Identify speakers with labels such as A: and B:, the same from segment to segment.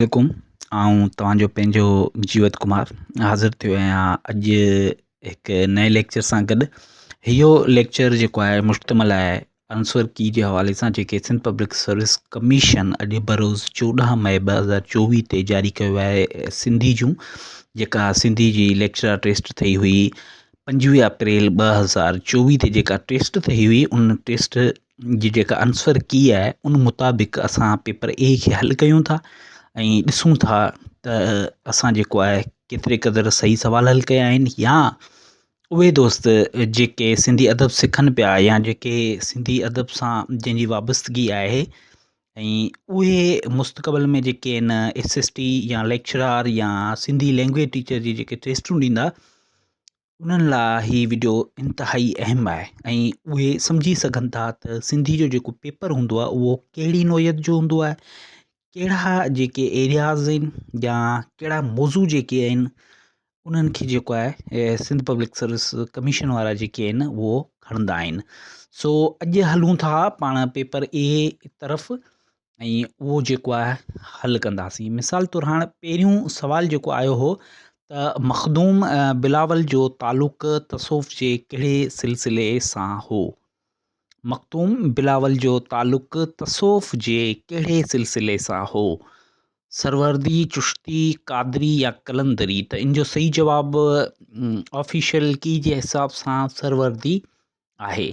A: वालेकुम। आउं तव्हांजो पंहिंजो जीवत कुमार हाज़िर थियो आहियां अॼु हिकु नए लेक्चर सां गॾु। इहो लेक्चर जेको आहे मुश्तमिल आहे आंसर की जे हवाले सां, जेके सिंध पब्लिक सर्विस कमीशन अॼु बरोज़ 14 मई 2024 ते जारी कयो आहे। सिंधी जूं जेका सिंधी जी लेक्चर टेस्ट थी हुई 25 अप्रैल 2024 ते जेका टेस्ट थी हुई, उन टेस्ट जी जेका आंसर की आहे उन मुताबिक़ असां पेपर ए खे हल कयूं था ऐं ॾिसूं था त असां जेको आहे केतिरे क़दुरु सही सवाल हल कया आहिनि, या उहे दोस्त जेके सिंधी अदब सिखनि पिया या जेके सिंधी अदब सां जंहिंजी वाबस्तगी आहे ऐं उहे मुस्तक़बिल में जेके आहिनि SST या लेक्चरार या सिंधी लैंग्वेज टीचर जी जेके टेस्टूं ॾींदा, उन्हनि लाइ हीअ वीडियो इंतिहाई अहम आहे ऐं उहे सम्झी सघनि था त सिंधी जो जेको पेपर हूंदो आहे उहो कहिड़ी नोयत जो हूंदो आहे, कहिड़ा जेके एरियाज़ आहिनि या कहिड़ा मौज़ू जेके आहिनि उन्हनि खे जेको आहे सिंध पब्लिक सर्विस कमीशन वारा जेके आहिनि उहो खणंदा आहिनि। सो अॼु हलूं था पाण पेपर ए तरफ़ ऐं उहो जेको आहे हल कंदासीं। मिसाल तौरु हाणे पहिरियों सुवाल जेको आयो हो त मखदूम बिलावल जो तालुक़ तसौफ़ जे कहिड़े सिलसिले सां हो। मखदूम बिलावल जो तालुक़ तसौफ़ जे कहिड़े सिलसिले सां हो? सरवर्दी, चिश्ती, कादरी या कलंदरी? त इन जो सही जवाबु ऑफिशियल की जे हिसाब सां सरवर्दी आहे।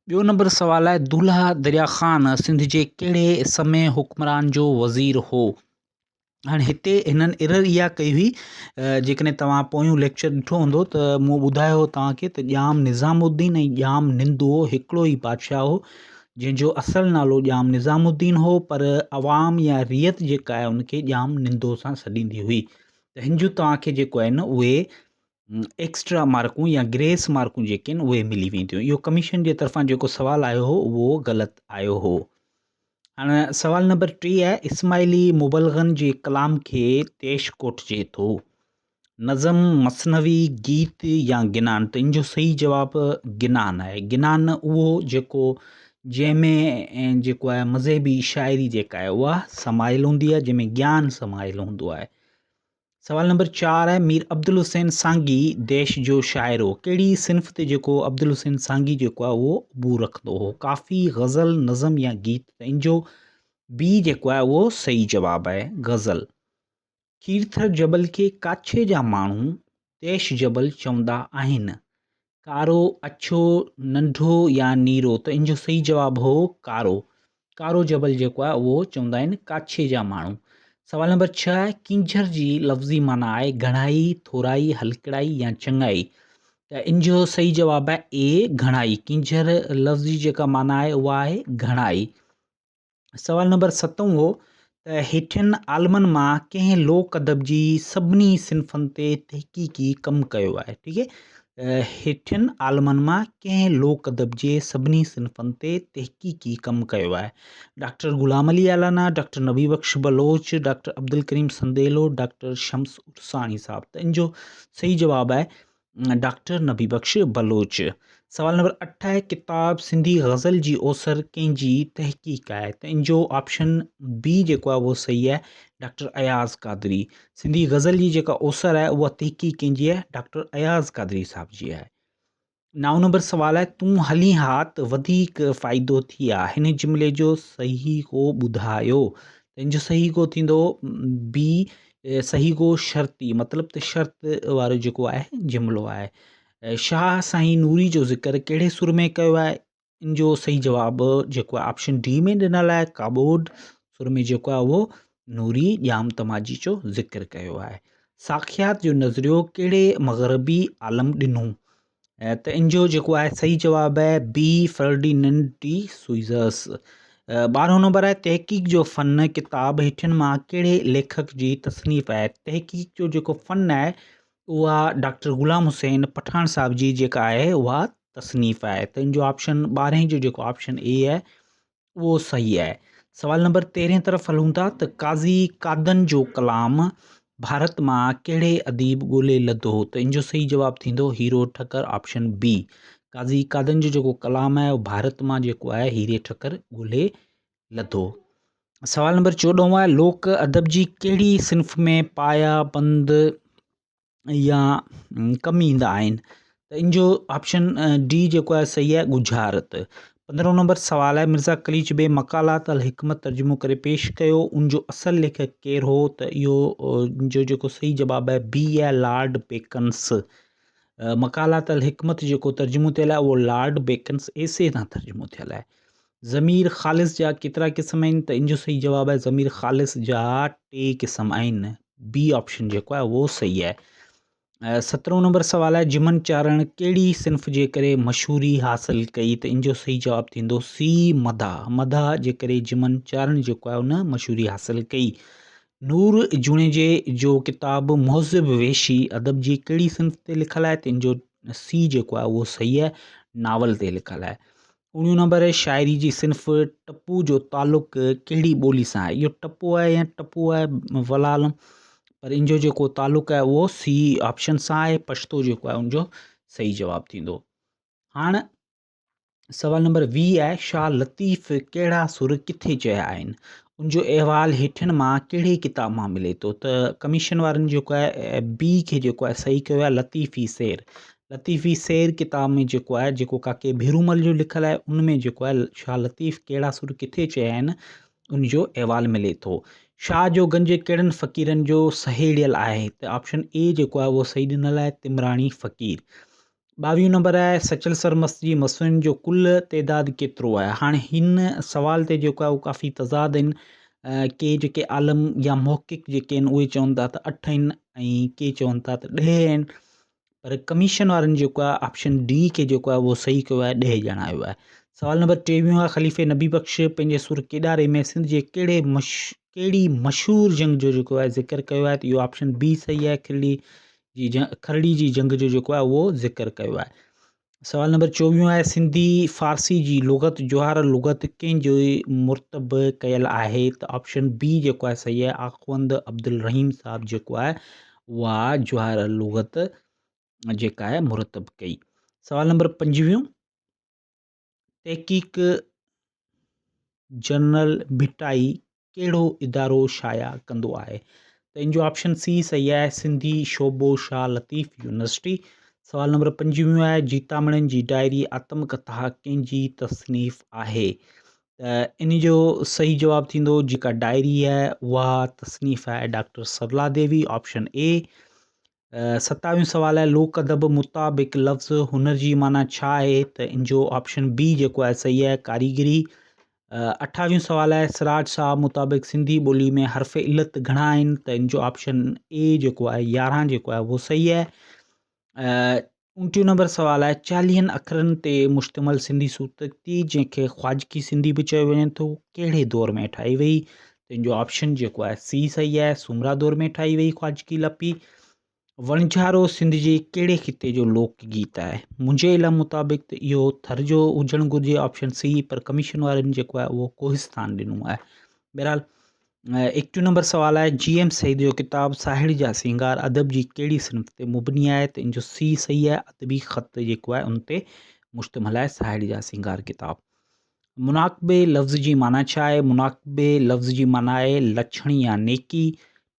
A: ॿियो नंबर सवाल आहे, दुल्हा दरिया ख़ान सिंध जे कहिड़े समय हुक्मरान जो वज़ीर हो? हाणे हिते हिननि एरर इहा कई हुई, जेकॾहिं तव्हां पोयों लेक्चर ॾिठो हूंदो त मूं ॿुधायो हो तव्हांखे त ॼाम निज़ामुद्दीन ऐं ॼाम निंदो हिकिड़ो ई बादशाह हो, जंहिंजो असुलु नालो ॼाम निज़ामुद्दीन हो, पर अवाम या रियत जेका आहे उनखे ॼाम निंदो सां सॾींदी हुई। त हिन जूं तव्हांखे जेको आहे न उहे एक्स्ट्रा मार्कूं या ग्रेस मार्कूं जेके आहिनि उहे मिली वेंदियूं। इहो कमीशन जे तरफ़ां जेको सवाल आयो हो उहो ग़लति आयो हो। हाणे सवाल नंबर 3 आहे, इस्माइली मुबलगन जे कलाम खे तेश कोठिजे थो? नज़म, मसनवी, गीत या गिनान? त इन जो सही जवाबु गिनान आहे। गिनान उहो जेको जंहिंमें जेको आहे मज़हबी शाइरी जेका आहे उहा समाइल हूंदी आहे, जंहिंमें ज्ञान समाइल हूंदो आहे। सवाल नंबर 4 आहे, मीर अब्दुल हुसैन सांगी देश जो शाइर हो? कहिड़ी सिन्फ़ ते जेको अब्दुल हुसैन सांगी जेको आहे उहो अबूर रखंदो हो? काफ़ी, गज़ल, नज़म या गीत? त इन जो बी जेको आहे उहो सही जवाबु आहे, गज़ल। कीरथर जबल खे काछे जा माण्हू तेश जबल चवंदा आहिनि? कारो, अछो, नंढो या नीरो? त इन जो सही जवाबु हो कारो। कारो जबल जेको आहे उहो चवंदा आहिनि काछे जा माण्हू। सवाल नंबर 6 आहे, किंझर जी लफ़्ज़ी माना आहे घणाई, थोराई, हलकड़ाई या चङाई? त इन जो सही जवाबु आहे ए, घणाई। किंझर लफ़्ज़ी जेका माना आहे उहा आहे घणाई। सवाल नंबर 7 हो त हेठियनि आलमनि मां कंहिं लोक अदब जी सभिनी सिन्फ़नि ते तहक़ीक़ी कमु कयो आहे? ठीकु आहे, हेठियनि आलमनि मां कंहिं लोक अदब जे सभिनी सिन्फ़नि ते तहक़ीक़ी कमु कयो आहे? डॉक्टर ग़ुलाम अली आलाना, डॉक्टर नबी बख्श बलोच, डॉक्टर अब्दुल करीम संदेलो, डॉक्टर शम्स उरसानी साहब? त इन जो सही जवाबु आहे डॉक्टर नबी बख्श बलोच। सवाल नंबर 8 आहे, किताब सिंधी गज़ल जी ओसर कंहिंजी तहक़ीक़ आहे? त इन जो ऑप्शन बी जेको आहे उहो सही आहे, डॉक्टर अयाज़ कादरी। सिंधी गज़ल जी जेका ओसर आहे उहा तहक़ीक़ कंहिंजी आहे? डॉक्टर अयाज़ कादरी साहब जी आहे। 9 नंबर सवाल आहे, तूं हली हा त वधीक फ़ाइदो थी आहे, हिन जुमिले जो सही को ॿुधायो? त इन जो सही को थींदो बी, सही को शर्ती, मतिलबु त शर्त वारो जेको आहे जुमिलो आहे। शाह साईं नूरी जो ज़िक्र कहिड़े सुर में कयो आहे? इन जो सही जवाबु जेको आहे ऑप्शन डी में ॾिनल आहे, काबोड सुर में जेको आहे उहो नूरी ॼाम तमाजी जो ज़िक्र कयो आहे। साखियात जो नज़रियो कहिड़े मग़रबी आलम ॾिनो? त इन जो जेको आहे सही जवाबु आहे बी, फर्डिनेंड डी सुइज़र्स। 12 नंबर आहे, तहक़ीक़ जो फ़न किताब हेठियनि मां कहिड़े लेखक जी तसनीफ़ आहे? तहक़ीक़ जो जेको फ़न आहे उहा डॉक्टर ग़ुलाम हुसैन पठान साहब जी जेका आहे उहा तसनीफ़ आहे। त इन जो ऑप्शन 12 जो जेको ऑप्शन ए आहे उहो सही आहे। सवाल नंबर 13 तरफ़ हलूं था त काज़ी कादन जो कलाम भारत मां कहिड़े अदीब ॻोल्हे लधो? त इन जो सही जवाबु थींदो हीरो ठकर, ऑप्शन बी। काज़ी कादन जो जेको कलाम आहे उहो भारत मां जेको आहे हीरे ठकर ॻोल्हे लधो। सवाल नंबर 14 आहे, लोक अदब जी कहिड़ी सिन्फ़ में पाया बंद या कमी ईंदा आहिनि? त इन जो ऑप्शन डी जेको आहे सही आहे, गुझारत। 15 नंबर सवाल आहे, मिर्ज़ा कलीच बे मक़ालात अल हिकमत तर्जुमो करे पेश कयो, उन जो असल लेखक केरु हो? त इहो जो जेको सही जवाबु आहे बी आहे, लॉर्ड बेकन्स। मक़ालात अल हिकमत जेको तर्जुमो थियल आहे उहो लॉर्ड बेकन्स एसे सां तर्जुमो थियल आहे। ज़मीर ख़ालिस जा केतिरा क़िस्म आहिनि? त इन जो सही जवाबु आहे ज़मीर ख़ालिस जा 3 क़िस्म आहिनि। बी ऑप्शन जेको आहे उहो सही आहे। 17 नंबर सवाल आहे, जिमन चारण कहिड़ी सिन्फ़ जे करे मशहूरी हासिल कई? त इन जो सही जवाबु थींदो सी, मदा। मदा जे करे जिमन चारण जेको आहे उन मशहूरी हासिल कई। नूर जुणेजे जो किताबु मुहज़िब वेशी अदब जी कहिड़ी सिन्फ़ ते लिखियलु आहे? त इन जो सी जेको आहे उहो सही आहे, नावल ते लिखियलु आहे। 19 नंबर आहे, शाइरी जी सिन्फ़ टप्पू जो तालुक़ कहिड़ी ॿोली सां आहे? इहो टप्पो आहे या टप्पू आहे वलाल, पर इन जो जेको तालुक़ आहे उहो सी ऑप्शन सां आहे, पश्तो जेको आहे उनजो सही जवाबु थींदो। हाणे सवाल नंबर 20 आहे, शाह लतीफ़ कहिड़ा सुर किथे चया आहिनि? उनजो अहवालु हेठियुनि मां कहिड़े किताब मां मिले थो? त कमीशन वारनि जेको आहे बी खे जेको आहे सही कयो आहे, लतीफ़ी सैर। लतीफ़ी सैर किताब में जेको आहे, जेको काके भेरूमल जो लिखियलु आहे, उनमें जेको आहे शाह लतीफ़ कहिड़ा सुर किथे चया आहिनि उनजो अहवालु मिले थो। शाह जो गंज कहिड़नि फ़क़ीरनि जो सहेड़ियल आहे? त ऑप्शन ए जेको आहे उहो सही ॾिनल आहे, तिमराणी फ़क़ीर। 22 नंबर आहे, सचल सरमस्त जी मसुअनि जो कुल तइदादु केतिरो आहे? हाणे हिन सवाल ते जेको आहे उहो काफ़ी तज़ाद आहिनि। के जेके आलम या मुहक़िक़ जेके आहिनि उहे चवनि था त 8 आहिनि, ऐं के चवनि था त 10 आहिनि, पर कमीशन वारनि जेको आहे ऑप्शन डी खे जेको आहे उहो सही कयो आहे, 10 ॼणायो आहे। सवाल नंबर 23 आहे, ख़लीफ़े नबी बख़्श पंहिंजे सुर केॾारे में सिंध जे कहिड़ी मशहूरु जंग जो जेको आहे ज़िक्र कयो आहे? त इहो ऑप्शन बी सही आहे, खरड़ी जी जंग जो जेको आहे उहो ज़िक्र कयो आहे। सवाल नंबर 24 आहे, सिंधी फ़ारसी जी लुग़त जुहार लुग़त कंहिंजो मुरतब कयल आहे? त ऑप्शन बी जेको आहे सही आहे, आख़ुंद अब्दुल रहीम साहब जेको आहे उहा जुहार लुग़त जेका आहे मुरतब कई। सवाल नंबर 25, तहक़ीक़ जनरल भिटाई कहिड़ो इदारो शाया कंदो आहे? त इन जो ऑप्शन सी सही आहे, सिंधी शोबो शाह लतीफ़ यूनिवर्सिटी। सवाल नंबर 25 आहे, जीतामणनि जी डायरी आत्मकथा कंहिंजी तसनीफ़ आहे? त इन जो सही जवाबु थींदो, जेका डायरी आहे उहा तसनीफ़ आहे doctor Sarla Devi, option A. 27 सवाल आहे, लोक अदब मुताबिक़ लफ़्ज़ हुनर जी माना छा आहे? त इन जो ऑप्शन बी जेको आहे सही आहे, कारीगरी। 28 सवाल आहे, सिराज साहब मुताबिक़ सिंधी ॿोली में हर्फ़ इलत घणा आहिनि? त इन जो ऑप्शन ए जेको आहे 11 जेको आहे उहो सही आहे। 29 नंबर सवाल आहे, 40 अखरनि ते मुश्तमिल सिंधी सूरती जंहिंखे ख़्वाजकी सिंधी बि चयो वञे थो, कहिड़े दौर में ठाही वई? त इन जो ऑप्शन जेको आहे सी सही आहे, सुमरा दौर में ठाही वई ख़्वाजकी लपी। वणझारो सिंध जे कहिड़े ख़िते जो लोक गीत आहे? मुंहिंजे इल्म मुताबिक़ त इहो थर जो हुजणु घुरिजे, ऑप्शन सी, पर कमीशन वारनि जेको आहे उहो कोहिस्तान ॾिनो आहे। बहरहाल 21 नंबर सवाल आहे, GM सईद जो किताबु साहिड़ जा सिंगार अदब जी कहिड़ी सिन्फ़ ते मुबनी आहे? त इन जो सी सही आहे, अदबी ख़त जेको आहे उन ते मुश्तमिल आहे साहिड़ जा सिंगार किताबु। मुनाक़िबे लफ़्ज़ जी माना छा आहे? मुनाक़िबे लफ़्ज़ जी माना आहे लछणी या नेकी।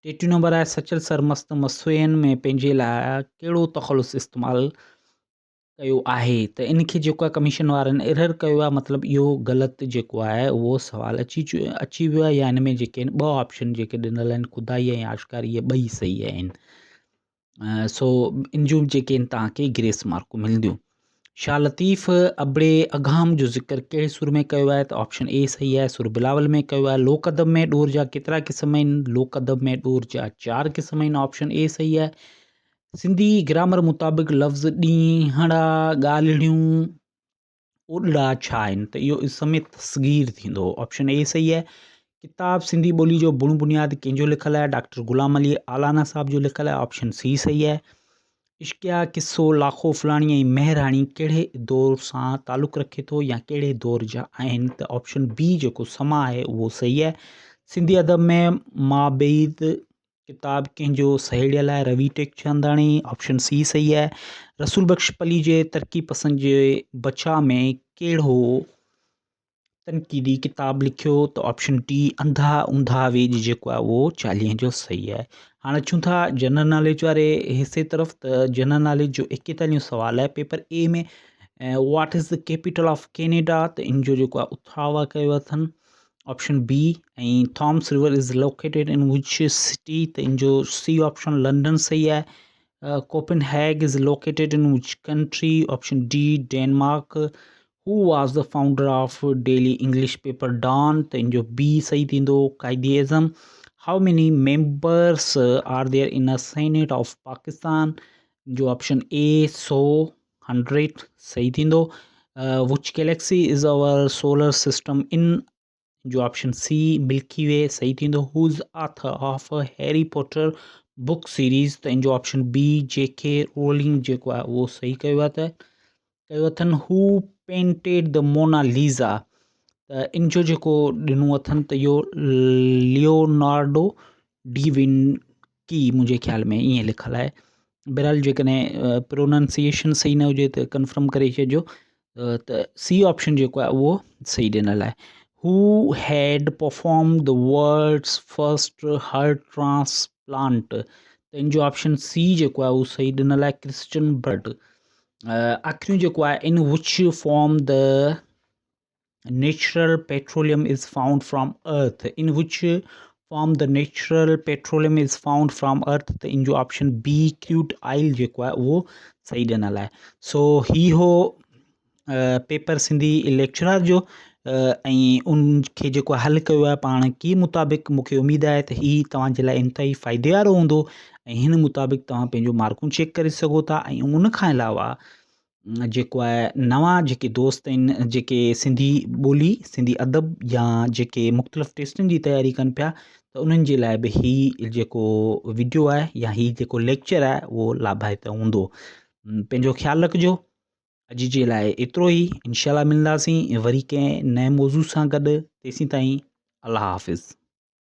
A: 23 नंबर आहे, सचल सरमस्त मसुअनि में पंहिंजे लाइ कहिड़ो तख़लुस इस्तेमालु कयो आहे? त इनखे जेको आहे कमीशन वारनि एरर कयो आहे, मतिलबु इहो ग़लति जेको आहे उहो सुवालु अची वियो आहे, या हिन में जेके आहिनि 2 ऑप्शन जेके ॾिनल आहिनि, खुदाई ऐं आश्कारी, इहे ॿई सही आहिनि। सो इन जूं जेके आहिनि तव्हांखे ग्रेस मार्कूं मिलंदियूं। शाह लतीफ़ अबड़े अगाम जो ज़िक्र कहिड़े सुर में कयो आहे? त ऑप्शन ए सही आहे, सुर बिलावल में कयो आहे। लोक अदब में ॾोर जा केतिरा क़िस्म आहिनि? लोक अदब में ॾोर जा 4 क़िस्म आहिनि, ऑप्शन ए सही आहे। सिंधी ग्रामर मुताबिक़ लफ़्ज़ ॾींहड़ा ॻाल्हिड़ियूं ओॾड़ा छा आहिनि? त इहो इसम तस्गीर थींदो, ऑप्शन ए सही आहे। किताब सिंधी ॿोली जो बुण बुनियाद कंहिंजो लिखियलु आहे? डॉक्टर ग़ुलाम अली आलाना साहब जो लिखियलु आहे, ऑप्शन सी सही आहे। इश्किया किस्सो लाखो फलाणी ऐं मेहराणी कहिड़े दौर सां तालुक़ु रखे थो या कहिड़े दौर जा आहिनि? त ऑप्शन बी जेको समा आहे उहो सही आहे। सिंधी अदब में माबेद किताब कंहिंजो सहेड़ियल आहे? रवि टेकचंदाणी, ऑप्शन सी सही आहे। रसूल बख़्श पली जे तरक़ी पसंद जे बचा में कहिड़ो तनक़ीदी किताबु लिखियो त ऑप्शन डी अंधा ऊंधा वेज जेको आहे उहो 40 जो सही आहे। हाणे अचूं था जनरल नॉलेज वारे हिसे तरफ़ त जनरल नॉलेज जो 41 सुवालु आहे पेपर ए में। What is the capital of Canada, त इन जो जेको आहे उथावा कयो अथनि ऑप्शन बी। ऐं Thoms river is located in which city, त इन जो सी ऑप्शन लंडन सही आहे। कोपेनहेग is located in which country, option D Denmark. Who was the founder of daily English paper Dawn, त इन जो बी सही थींदो कायदे एज़म। How many members are there in a senate of Pakistan, जो ऑप्शन ए 100 सही थींदो। विच Galaxy is our solar system in, जो ऑप्शन सी मिल्की वे सही थींदो। Who is author of Harry Potter book series, त इन जो ऑप्शन बी JK रोलिंग जेको आहे उहो सही कयो आहे अथनि। हू पेंटेड द मोनालिज़ा, त इन जो जेको ॾिनो अथनि त इहो लियोनार्डो डी विंकी मुंहिंजे ख़्याल में ईअं लिखियलु आहे। बहरहाल जेकॾहिं प्रोनाउंसिएशन सही न हुजे त कंफर्म करे छॾिजो। त सी ऑप्शन जेको आहे उहो सही ॾिनल आहे। Who had perform the world's first heart transplant, त इन जो ऑप्शन सी जेको आहे उहो सही ॾिनल आहे क्रिश्चियन बर्ड। आख़िरियूं जेको आहे in which form the natural petroleum is found from earth, in which form the natural petroleum is found from earth, त इन जो ऑप्शन बी क्रूड ऑयल जेको आहे उहो सही ॾिनल आहे। सो ही हो पेपर सिंधी लेक्चरर जो, ऐं उनखे जेको हल कयो आहे पाण की मुताबिक़ मूंखे उमेदु आहे त हीअ तव्हांजे लाइ इंतिहाई फ़ाइदे वारो हूंदो ऐं हिन मुताबिक़ तव्हां पंहिंजो मार्कूं चेक करे सघो था। ऐं उन खां अलावा जेको आहे नवां जेके दोस्त आहिनि जेके सिंधी ॿोली सिंधी अदब या जेके मुख़्तलिफ़ टेस्टनि जी तयारी कनि पिया, त उन्हनि जे लाइ बि हीउ जेको वीडियो आहे या हीउ जेको लेक्चर आहे उहो लाभायत हूंदो। पंहिंजो ख़्यालु रखिजो। अॼु जे लाइ एतिरो ई, इंशाल्लाह मिलंदासीं वरी कंहिं नए मौज़ू सां गॾु। तेसीं ताईं अल्लाह हाफ़िज़।